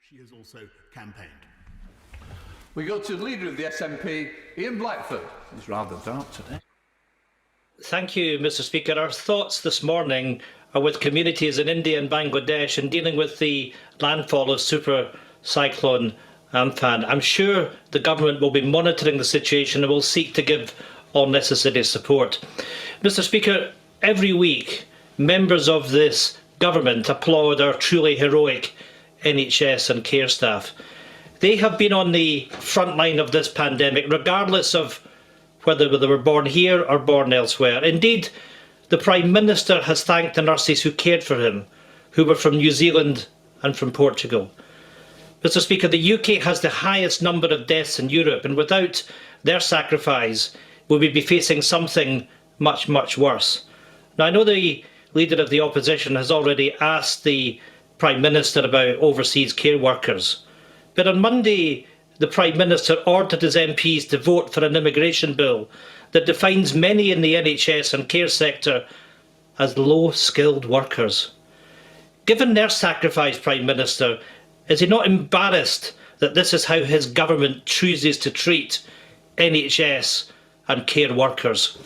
She has also campaigned. We go to the Leader of the SNP, Ian Blackford. He's rather dark today. Thank you, Mr. Speaker. Our thoughts this morning are with communities in India and Bangladesh in dealing with the landfall of Super Cyclone Amphan. I'm sure the government will be monitoring the situation and will seek to give all necessary support. Mr. Speaker, every week members of this government applaud our truly heroic NHS and care staff. They have been on the front line of this pandemic, regardless of whether they were born here or born elsewhere. Indeed, the Prime Minister has thanked the nurses who cared for him, who were from New Zealand and from Portugal. Mr. Speaker, the UK has the highest number of deaths in Europe, and without their sacrifice, we would be facing something much, much worse. Now, I know the Leader of the Opposition has already asked the Prime Minister about overseas care workers, but on Monday, the Prime Minister ordered his MPs to vote for an immigration bill that defines many in the NHS and care sector as low-skilled workers. Given their sacrifice, Prime Minister, is he not embarrassed that this is how his government chooses to treat NHS and care workers?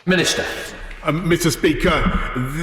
Minister. Mr. Speaker,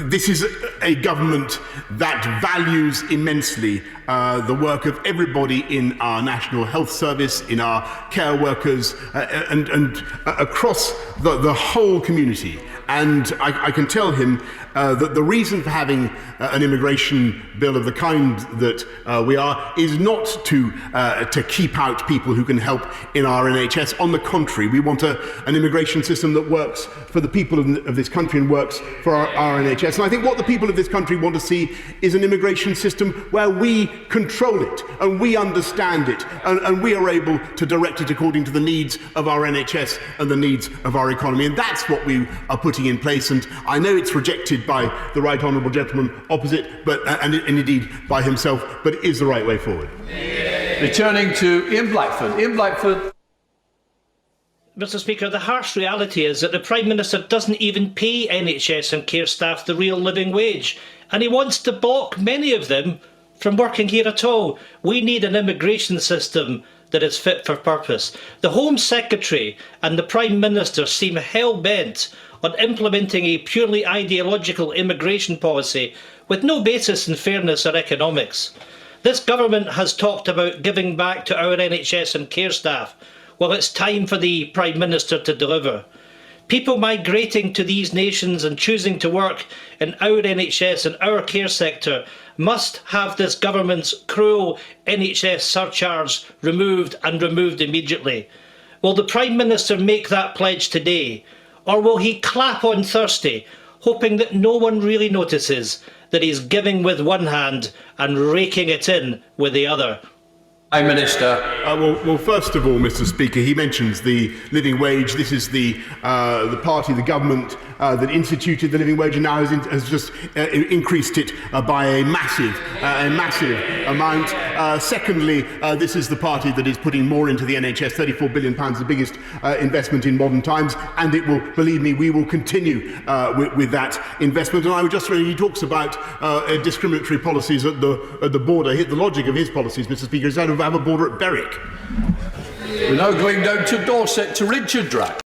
this is a government that values immensely the work of everybody in our National Health Service, in our care workers, and across the whole community. And I can tell him that the reason for having an immigration bill of the kind that we are is not to keep out people who can help in our NHS. On the contrary, we want an immigration system that works for the people of this country and works for our NHS. And I think what the people of this country want to see is an immigration system where we control it and we understand it and we are able to direct it according to the needs of our NHS and the needs of our economy. And that's what we are putting in place. And I know it's rejected by the right honourable gentleman opposite, and indeed by himself, but it is the right way forward. Returning to Ian Blackford. Ian Blackford. Mr. Speaker, the harsh reality is that the Prime Minister doesn't even pay NHS and care staff the real living wage, and he wants to block many of them from working here at all. We need an immigration system that is fit for purpose. The Home Secretary and the Prime Minister seem hell-bent on implementing a purely ideological immigration policy with no basis in fairness or economics. This government has talked about giving back to our NHS and care staff. Well, it's time for the Prime Minister to deliver. People migrating to these nations and choosing to work in our NHS and our care sector must have this government's cruel NHS surcharge removed, and removed immediately. Will the Prime Minister make that pledge today? Or will he clap on Thursday, hoping that no one really notices that he's giving with one hand and raking it in with the other? Prime Minister. Well, first of all, Mr. Speaker, he mentions the living wage. This is the party, the government that instituted the living wage, and now has just increased it by a massive amount. Secondly, this is the party that is putting more into the NHS, £34 billion, the biggest investment in modern times, and it will, believe me, we will continue with that investment. And I would just really, he talks about discriminatory policies at the border. The logic of his policies, Mr. Speaker, is that of have a border at Berwick. We're now going down to Dorset to Richard Drack.